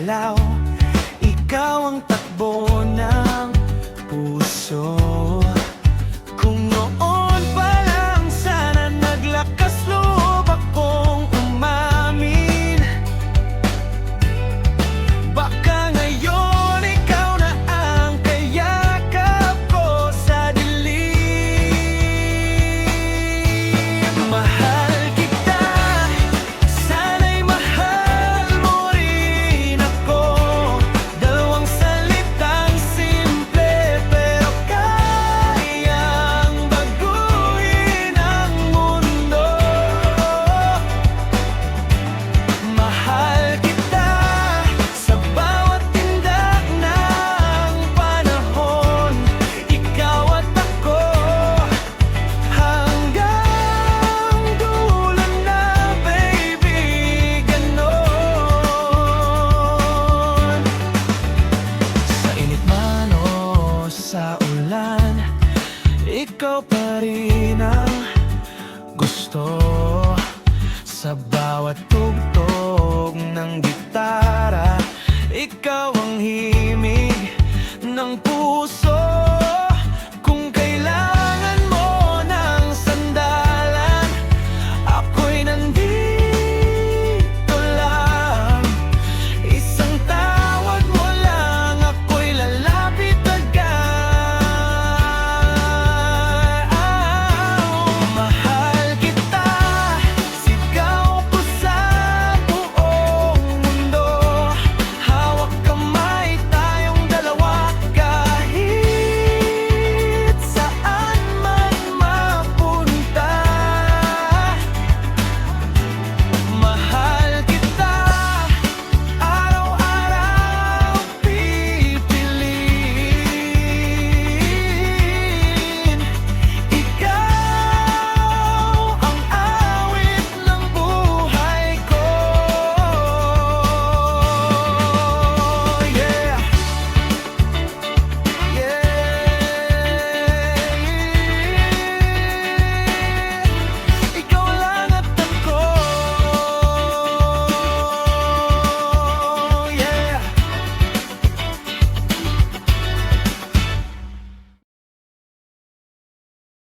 galaw, ikaw ang takbo ng puso. Kung noon pa lang sana naglakas loob akong umamin, baka ngayon ikaw na ang kayakap ko sa dilim. Mahal kita, sana'y mahal mo rin ako. Dalawang salitang simple pero kayang baguhin ang mundo. Mahal kita sa bawat tindak ng panahon. Ikaw at ako hanggang dulo na, baby, ganon. Sa init man o sa ulan, ikaw pa rin ang gusto. Sa bawat tugtog ng gitara,